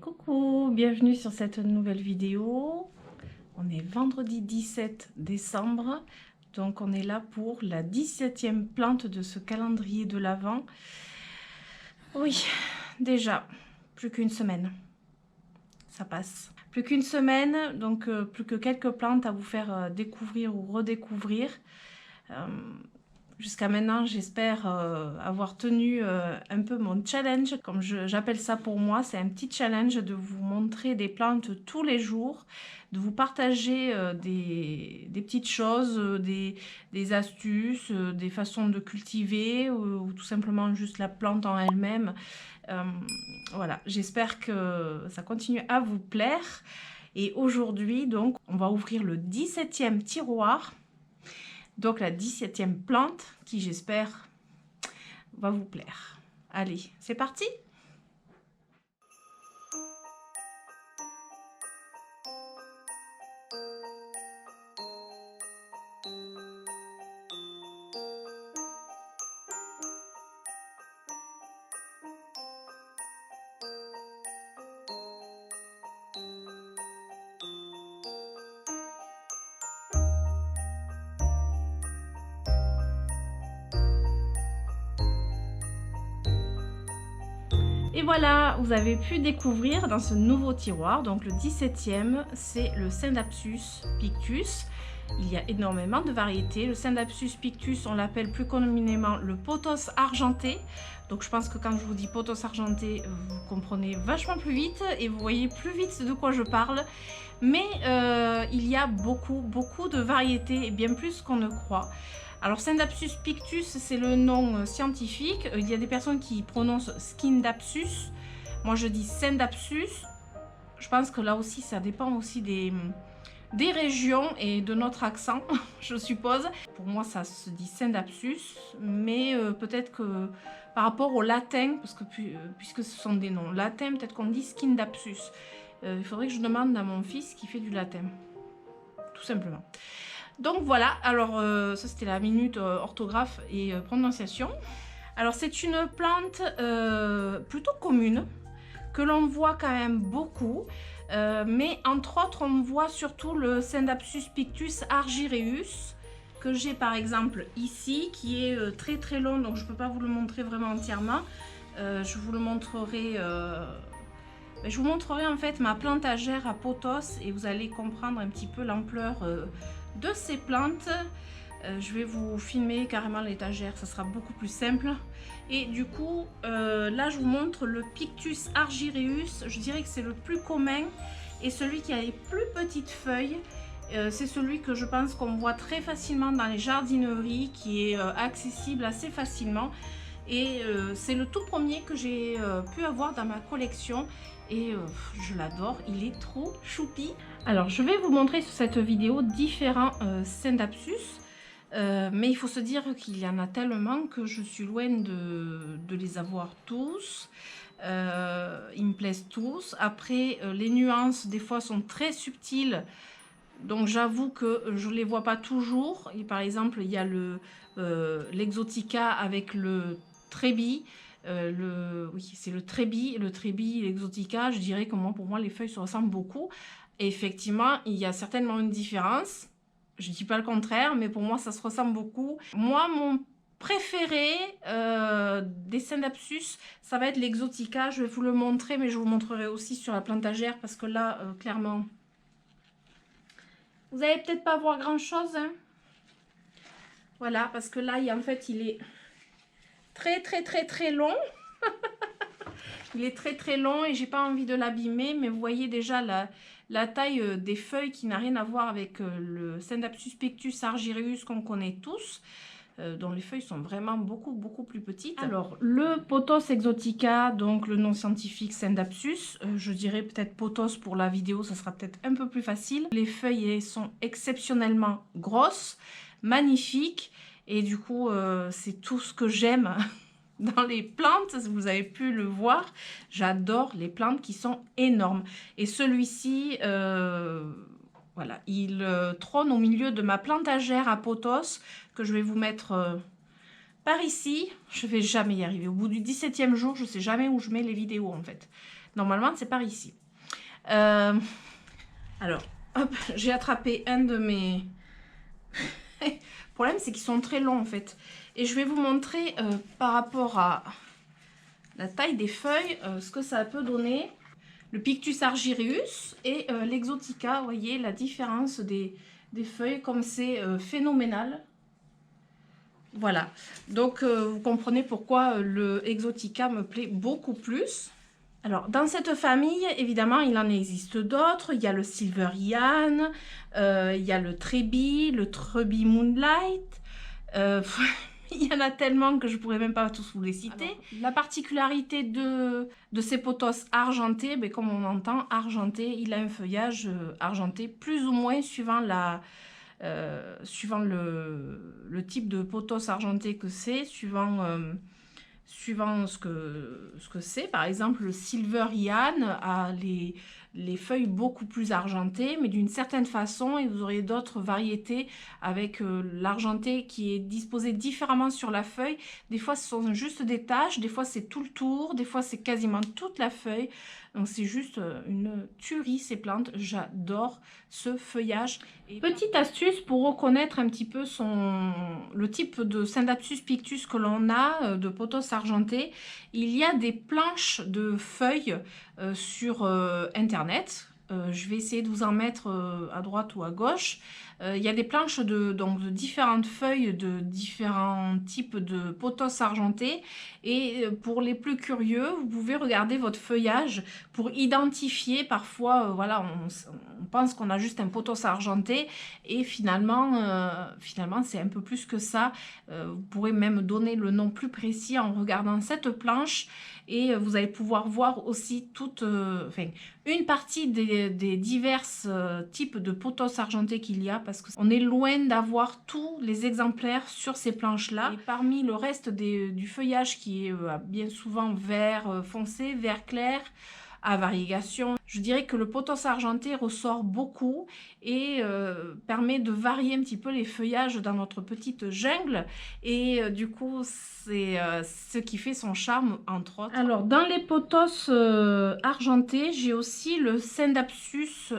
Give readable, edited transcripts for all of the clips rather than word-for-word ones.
Coucou, bienvenue sur cette nouvelle vidéo. On est vendredi 17 décembre, donc on est là pour la 17e plante de ce calendrier de l'Avent. Oui, déjà, plus qu'une semaine, ça passe. Plus qu'une semaine, donc plus que quelques plantes à vous faire découvrir ou redécouvrir. Jusqu'à maintenant, j'espère avoir tenu un peu mon challenge, comme j'appelle ça pour moi. C'est un petit challenge de vous montrer des plantes tous les jours, de vous partager des petites choses, des astuces, des façons de cultiver ou tout simplement juste la plante en elle-même. Voilà, j'espère que ça continue à vous plaire. Et aujourd'hui, donc, on va ouvrir le 17e tiroir. Donc la 17e plante qui, j'espère, va vous plaire. Allez, c'est parti! Et voilà, vous avez pu découvrir dans ce nouveau tiroir, donc le 17e, c'est le Scindapsus pictus. Il y a énormément de variétés. Le Scindapsus pictus, on l'appelle plus communément le pothos argenté. Donc je pense que quand je vous dis pothos argenté, vous comprenez vachement plus vite et vous voyez plus vite de quoi je parle. Mais il y a beaucoup de variétés et bien plus qu'on ne croit. Alors Scindapsus pictus, c'est le nom scientifique. Il y a des personnes qui prononcent Scindapsus. Moi je dis Scindapsus. Je pense que là aussi ça dépend aussi des régions et de notre accent, je suppose. Pour moi ça se dit Scindapsus, mais peut-être que par rapport au latin, parce que puisque ce sont des noms latins, peut-être qu'on dit Scindapsus. Il faudrait que je demande à mon fils qui fait du latin, tout simplement. Donc voilà, alors ça c'était la minute orthographe et prononciation. Alors c'est une plante plutôt commune, que l'on voit quand même beaucoup, mais entre autres on voit surtout le Scindapsus pictus argyreus, que j'ai par exemple ici, qui est très long, donc je ne peux pas vous le montrer vraiment entièrement. Je vous le montrerai... je vous montrerai en fait ma plantagère à pothos et vous allez comprendre un petit peu l'ampleur de ces plantes. Je vais vous filmer carrément l'étagère, ça sera beaucoup plus simple. Et du coup, là je vous montre le Pictus argyreus. Je dirais que c'est le plus commun et celui qui a les plus petites feuilles. C'est celui que je pense qu'on voit très facilement dans les jardineries, qui est accessible assez facilement. Et c'est le tout premier que j'ai pu avoir dans ma collection. Et je l'adore, il est trop choupi. Alors je vais vous montrer sur cette vidéo différents Scindapsus, mais il faut se dire qu'il y en a tellement que je suis loin de les avoir tous. Ils me plaisent tous. Après les nuances des fois sont très subtiles, donc j'avoue que je ne les vois pas toujours. Et par exemple il y a l'Exotica avec le Trébi. Oui, c'est le Trébi, l'Exotica. Je dirais que pour moi, les feuilles se ressemblent beaucoup. Et effectivement, il y a certainement une différence. Je ne dis pas le contraire, mais pour moi, ça se ressemble beaucoup. Moi, mon préféré des Scindapsus, ça va être l'Exotica. Je vais vous le montrer, mais je vous montrerai aussi sur la plantagère parce que là, clairement, vous n'allez peut-être pas voir grand-chose. Hein. Voilà, parce que là, en fait, il est très long. Il est très long et j'ai pas envie de l'abîmer, mais vous voyez déjà la taille des feuilles qui n'a rien à voir avec le Scindapsus pictus argyreus qu'on connaît tous, dont les feuilles sont vraiment beaucoup plus petites. Alors le Pothos exotica, donc le nom scientifique Scindapsus, je dirais peut-être Pothos pour la vidéo, ça sera peut-être un peu plus facile. Les feuilles sont exceptionnellement grosses, magnifiques. Et du coup, c'est tout ce que j'aime dans les plantes. Vous avez pu le voir. J'adore les plantes qui sont énormes. Et celui-ci, voilà, il trône au milieu de ma plantagère à pothos que je vais vous mettre par ici. Je ne vais jamais y arriver. Au bout du 17e jour, je ne sais jamais où je mets les vidéos en fait. Normalement, c'est par ici. Alors, hop, j'ai attrapé un de mes... Le problème, c'est qu'ils sont très longs, en fait. Et je vais vous montrer par rapport à la taille des feuilles, ce que ça peut donner. Le Pictus argyreus et l'Exotica, vous voyez la différence des feuilles, comme c'est phénoménal. Voilà, donc vous comprenez pourquoi le Exotica me plaît beaucoup plus. Alors, dans cette famille, évidemment, il en existe d'autres. Il y a le Silver Ian, il y a le Treby Moonlight. Il y en a tellement que je ne pourrais même pas tous vous les citer. Alors, la particularité de ces pothos argentés, ben, comme on entend, argenté, il a un feuillage argenté, plus ou moins suivant suivant le type de pothos argenté que c'est, suivant ce que c'est. Par exemple, le Silver Ian a les feuilles beaucoup plus argentées, mais d'une certaine façon, et vous aurez d'autres variétés avec l'argenté qui est disposé différemment sur la feuille. Des fois, ce sont juste des taches, des fois, c'est tout le tour, des fois, c'est quasiment toute la feuille. Donc, c'est juste une tuerie, ces plantes. J'adore ce feuillage. Et petite astuce pour reconnaître un petit peu le type de Scindapsus pictus que l'on a, de pothos argenté. Il y a des planches de feuilles sur Internet. Je vais essayer de vous en mettre à droite ou à gauche. Il y a des planches de différentes feuilles de différents types de pothos argentés. Et pour les plus curieux, vous pouvez regarder votre feuillage pour identifier. Parfois, voilà, on pense qu'on a juste un pothos argenté et finalement c'est un peu plus que ça. Vous pourrez même donner le nom plus précis en regardant cette planche. Et vous allez pouvoir voir aussi une partie des divers types de pothos argentés qu'il y a, parce qu'on est loin d'avoir tous les exemplaires sur ces planches-là. Et parmi le reste du feuillage qui est bien souvent vert foncé, vert clair, à variegation, je dirais que le pothos argenté ressort beaucoup et permet de varier un petit peu les feuillages dans notre petite jungle, et du coup c'est ce qui fait son charme, entre autres. Alors, dans les pothos argentés, j'ai aussi le Scindapsus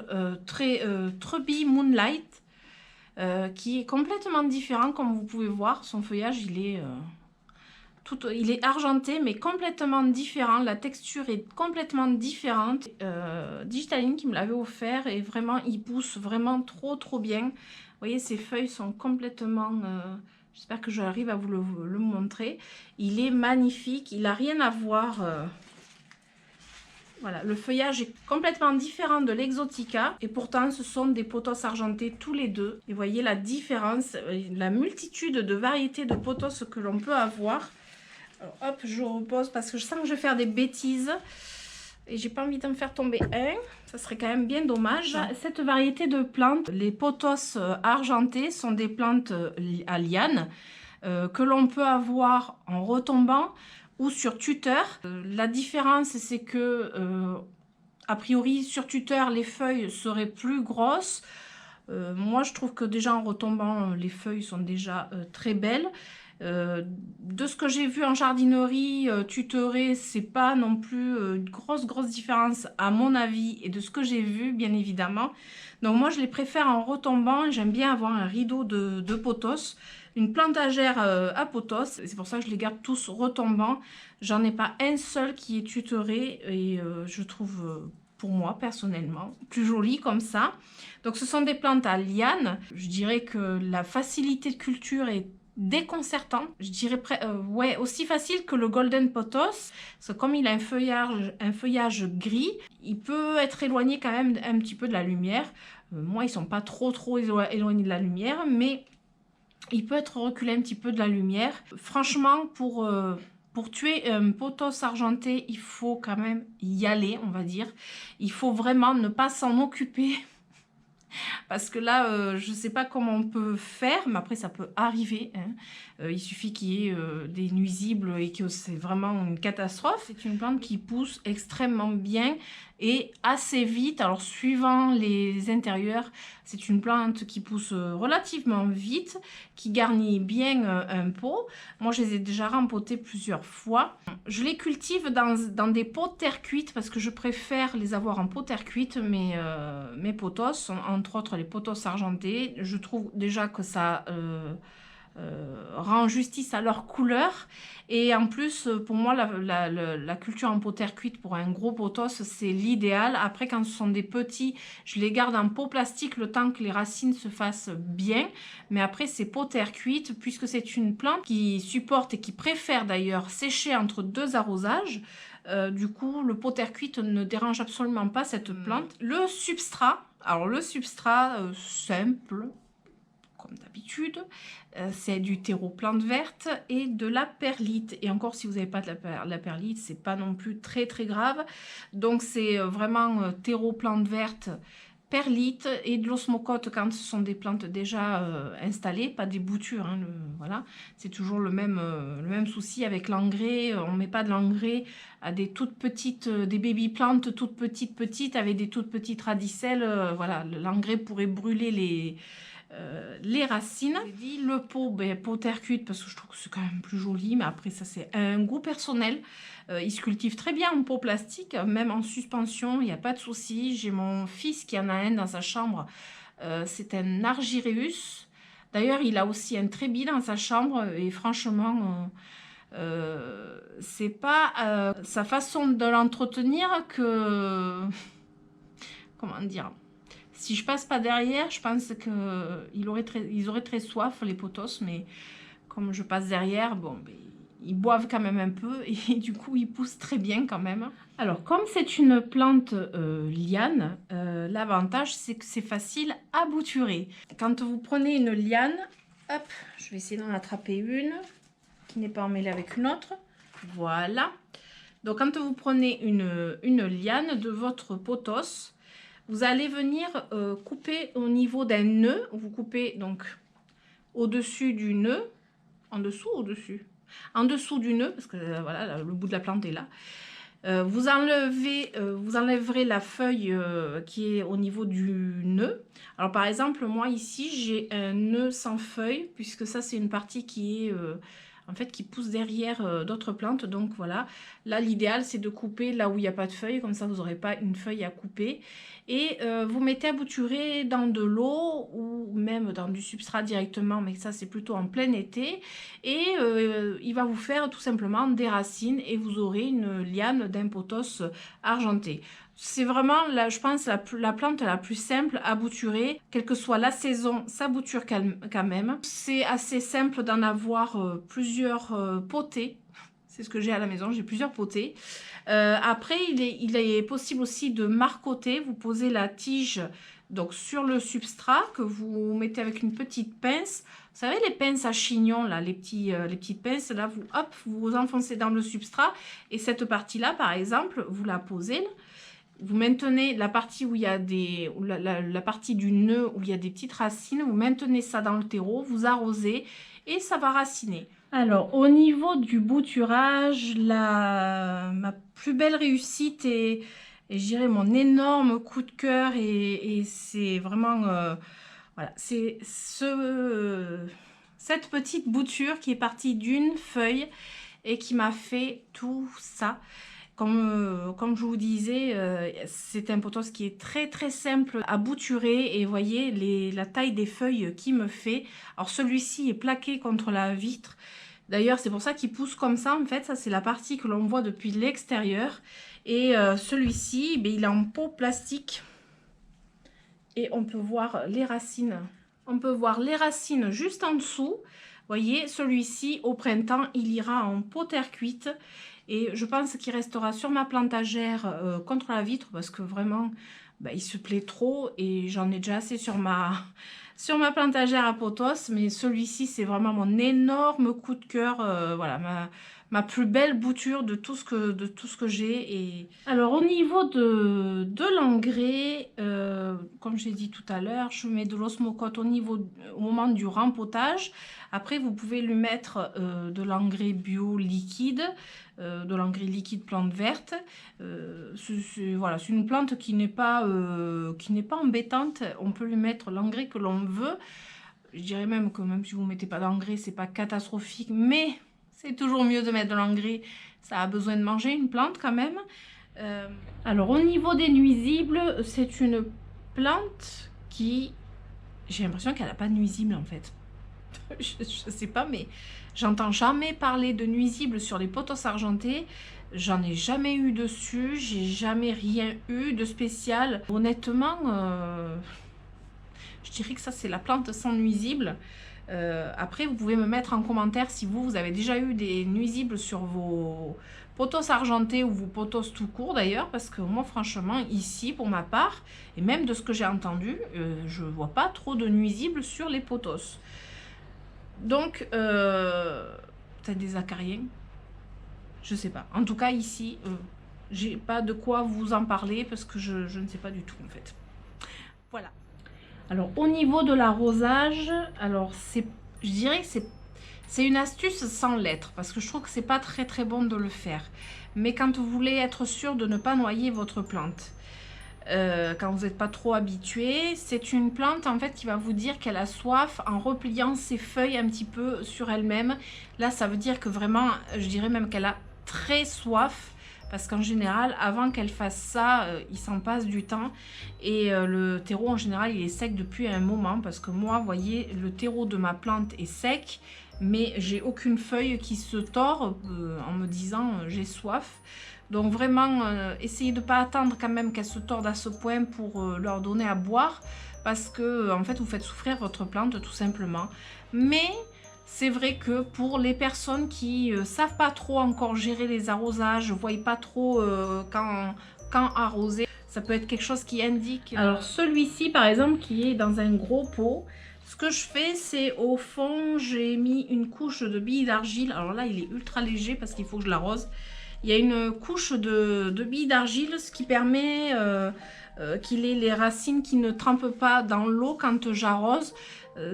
Treby Moonlight qui est complètement différent. Comme vous pouvez voir, son feuillage il est argenté mais complètement différent, la texture est complètement différente. Digitaline qui me l'avait offert, et vraiment il pousse vraiment trop bien. Vous voyez, ces feuilles sont complètement... j'espère que j'arrive à vous le montrer. Il est magnifique, il n'a rien à voir... Voilà, le feuillage est complètement différent de l'Exotica, et pourtant ce sont des pothos argentés tous les deux. Et vous voyez la différence, la multitude de variétés de pothos que l'on peut avoir. Alors, hop, je repose parce que je sens que je vais faire des bêtises et j'ai pas envie d'en faire tomber un. Ça serait quand même bien dommage. Cette variété de plantes, les pothos argentés, sont des plantes à lianes que l'on peut avoir en retombant ou sur tuteur. La différence, c'est que a priori sur tuteur, les feuilles seraient plus grosses. Moi, je trouve que déjà en retombant, les feuilles sont déjà très belles. De ce que j'ai vu en jardinerie tutorée, c'est pas non plus une grosse différence à mon avis, et de ce que j'ai vu, bien évidemment. Donc moi je les préfère en retombant. J'aime bien avoir un rideau de pothos, une plantagère à pothos. C'est pour ça que je les garde tous retombants. J'en ai pas un seul qui est tutoré, et je trouve pour moi personnellement plus joli comme ça. Donc ce sont des plantes à lianes. Je dirais que la facilité de culture est déconcertant, je dirais ouais, aussi facile que le Golden Pothos, parce que comme il a un feuillage gris, il peut être éloigné quand même un petit peu de la lumière. Moi, ils sont pas trop éloignés de la lumière, mais il peut être reculé un petit peu de la lumière. Franchement, pour tuer un pothos argenté, il faut quand même y aller, on va dire. Il faut vraiment ne pas s'en occuper. Parce que là, je ne sais pas comment on peut faire, mais après ça peut arriver. Hein. Il suffit qu'il y ait des nuisibles et que c'est vraiment une catastrophe. C'est une plante qui pousse extrêmement bien et assez vite. Alors suivant les intérieurs, c'est une plante qui pousse relativement vite, qui garnit bien un pot. Moi je les ai déjà rempotées plusieurs fois. Je les cultive dans des pots de terre cuite parce que je préfère les avoir en pot de terre cuite, mes pothos, entre autres les pothos argentés. Je trouve déjà que ça rend justice à leur couleur, et en plus pour moi la culture en pot terre cuite pour un gros pothos c'est l'idéal. Après quand ce sont des petits, je les garde en pot plastique le temps que les racines se fassent bien, mais après c'est pot terre cuite puisque c'est une plante qui supporte et qui préfère d'ailleurs sécher entre 2 arrosages. Du coup le pot terre cuite ne dérange absolument pas cette plante. Le substrat, alors le substrat simple comme d'habitude, c'est du terreau plante verte et de la perlite. Et encore, si vous n'avez pas de la perlite, c'est pas non plus très grave. Donc c'est vraiment terreau plante verte, perlite et de l'osmocote quand ce sont des plantes déjà installées, pas des boutures. Hein, voilà, c'est toujours le même souci avec l'engrais. On met pas de l'engrais à des toutes petites, des baby plantes toutes petites avec des toutes petites radicelles. Voilà, l'engrais pourrait brûler les racines. J'ai dit le pot, pot terre cuite parce que je trouve que c'est quand même plus joli, mais après ça c'est un goût personnel. Il se cultive très bien en pot plastique, même en suspension, il n'y a pas de souci. J'ai mon fils qui en a un dans sa chambre, c'est un Argyreus. D'ailleurs il a aussi un trébi dans sa chambre et franchement c'est pas sa façon de l'entretenir que comment dire. Si je passe pas derrière, je pense qu'ils auraient très soif, les pothos, mais comme je passe derrière, bon, ben, ils boivent quand même un peu et du coup, ils poussent très bien quand même. Alors, comme c'est une plante liane, l'avantage, c'est que c'est facile à bouturer. Quand vous prenez une liane, hop, je vais essayer d'en attraper une qui n'est pas emmêlée avec une autre. Voilà. Donc, quand vous prenez une liane de votre pothos, vous allez venir couper au niveau d'un nœud. Vous coupez donc au-dessus du nœud. En dessous ou au-dessus? En dessous du nœud, parce que voilà, le bout de la plante est là. Vous enlèverez la feuille qui est au niveau du nœud. Alors par exemple, moi ici, j'ai un nœud sans feuille, puisque ça c'est une partie qui est... en fait, qui pousse derrière d'autres plantes. Donc voilà, là l'idéal c'est de couper là où il n'y a pas de feuilles, comme ça vous n'aurez pas une feuille à couper. Et vous mettez à bouturer dans de l'eau ou même dans du substrat directement, mais ça c'est plutôt en plein été. Et il va vous faire tout simplement des racines et vous aurez une liane d'un pothos argenté. C'est vraiment, là, je pense, la plante la plus simple à bouturer. Quelle que soit la saison, ça bouture quand même. C'est assez simple d'en avoir plusieurs potées. C'est ce que j'ai à la maison, j'ai plusieurs potées. Après, il est possible aussi de marcoter. Vous posez la tige donc, sur le substrat que vous mettez avec une petite pince. Vous savez, les pinces à chignon, là, les petites pinces, là, vous enfoncez dans le substrat. Et cette partie-là, par exemple, vous la posez. Vous maintenez la partie où il y a la partie du nœud où il y a des petites racines, vous maintenez ça dans le terreau, vous arrosez et ça va raciner. Alors au niveau du bouturage, ma plus belle réussite et je dirais mon énorme coup de cœur et c'est vraiment voilà, c'est cette petite bouture qui est partie d'une feuille et qui m'a fait tout ça. Comme je vous disais, c'est un pothos qui est très simple à bouturer et vous voyez la taille des feuilles qu'il me fait. Alors celui-ci est plaqué contre la vitre. D'ailleurs, c'est pour ça qu'il pousse comme ça. En fait, ça c'est la partie que l'on voit depuis l'extérieur. Et celui-ci, il est en pot plastique. Et on peut voir les racines. On peut voir les racines juste en dessous. Vous voyez, celui-ci, au printemps, il ira en pot terre cuite. Et je pense qu'il restera sur ma plantagère contre la vitre parce que vraiment, il se plaît trop et j'en ai déjà assez sur sur ma plantagère à pothos, mais celui-ci c'est vraiment mon énorme coup de cœur, voilà, ma plus belle bouture de tout ce que j'ai. Et alors au niveau de l'engrais, comme j'ai dit tout à l'heure, je mets de l'osmocote au moment du rempotage. Après vous pouvez lui mettre de l'engrais bio liquide, de l'engrais liquide plante verte. Voilà, c'est une plante qui n'est pas embêtante. On peut lui mettre l'engrais que l'on veut. Je dirais même que même si vous ne mettez pas d'engrais, c'est pas catastrophique, mais c'est toujours mieux de mettre de l'engrais. Ça a besoin de manger une plante quand même. Alors au niveau des nuisibles, c'est une plante qui... J'ai l'impression qu'elle n'a pas de nuisibles en fait. Je sais pas, mais j'entends jamais parler de nuisibles sur les pothos argentés. J'en ai jamais eu dessus. J'ai jamais rien eu de spécial. Honnêtement, je dirais que ça c'est la plante sans nuisibles. Après, vous pouvez me mettre en commentaire si vous avez déjà eu des nuisibles sur vos pothos argentés ou vos pothos tout court d'ailleurs, parce que moi franchement ici pour ma part, et même de ce que j'ai entendu, je vois pas trop de nuisibles sur les pothos. Donc peut-être des acariens, je sais pas. En tout cas ici, j'ai pas de quoi vous en parler parce que je ne sais pas du tout en fait. Voilà. Alors au niveau de l'arrosage, alors je dirais que c'est une astuce sans lettres parce que je trouve que c'est pas très bon de le faire. Mais quand vous voulez être sûr de ne pas noyer votre plante, quand vous n'êtes pas trop habitué, c'est une plante en fait qui va vous dire qu'elle a soif en repliant ses feuilles un petit peu sur elle-même. Là ça veut dire que vraiment, je dirais même qu'elle a très soif. Parce qu'en général, avant qu'elle fasse ça, il s'en passe du temps. Et le terreau, en général, il est sec depuis un moment. Parce que moi, vous voyez, le terreau de ma plante est sec. Mais j'ai aucune feuille qui se tord en me disant j'ai soif. Donc vraiment, essayez de ne pas attendre quand même qu'elle se torde à ce point pour leur donner à boire. Parce que, en fait, vous faites souffrir votre plante tout simplement. Mais... c'est vrai que pour les personnes qui savent pas trop encore gérer les arrosages, ne voient pas trop quand arroser, ça peut être quelque chose qui indique. Alors celui-ci par exemple qui est dans un gros pot, ce que je fais c'est au fond j'ai mis une couche de billes d'argile. Alors là il est ultra léger parce qu'il faut que je l'arrose. Il y a une couche de billes d'argile, ce qui permet qu'il ait les racines qui ne trempent pas dans l'eau quand j'arrose.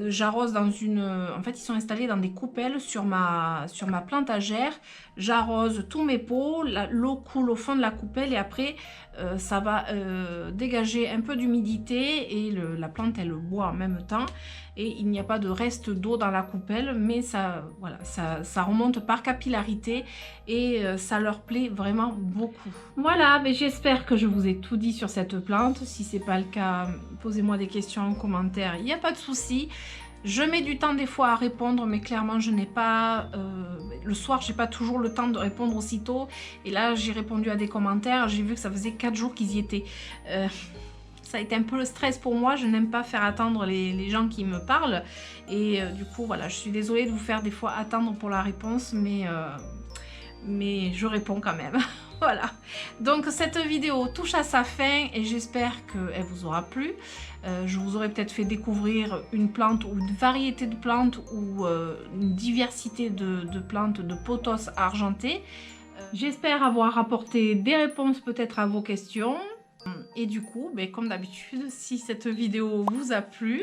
J'arrose dans une... En fait, ils sont installés dans des coupelles sur ma plantagère. J'arrose tous mes pots, l'eau coule au fond de la coupelle et après, ça va dégager un peu d'humidité et la plante, elle boit en même temps. Et il n'y a pas de reste d'eau dans la coupelle, mais ça, voilà, ça remonte par capillarité et ça leur plaît vraiment beaucoup. Voilà, mais j'espère que je vous ai tout dit sur cette plante. Si ce n'est pas le cas, posez-moi des questions en commentaire, il n'y a pas de souci. Je mets du temps des fois à répondre, mais clairement je n'ai pas... le soir, j'ai pas toujours le temps de répondre aussitôt. Et là, j'ai répondu à des commentaires, j'ai vu que ça faisait 4 jours qu'ils y étaient. Ça a été un peu le stress pour moi, je n'aime pas faire attendre les gens qui me parlent. Et du coup, voilà, je suis désolée de vous faire des fois attendre pour la réponse, mais je réponds quand même. Voilà, donc cette vidéo touche à sa fin et j'espère qu'elle vous aura plu. Je vous aurais peut-être fait découvrir une plante ou une variété de plantes ou une diversité de plantes de pothos argentés. J'espère avoir apporté des réponses peut-être à vos questions. Et du coup, comme d'habitude, si cette vidéo vous a plu,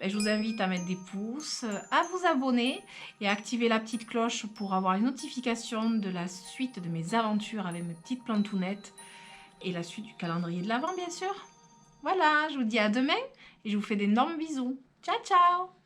je vous invite à mettre des pouces, à vous abonner et à activer la petite cloche pour avoir les notifications de la suite de mes aventures avec mes petites plantounettes et la suite du calendrier de l'Avent, bien sûr. Voilà, je vous dis à demain et je vous fais d'énormes bisous. Ciao, ciao!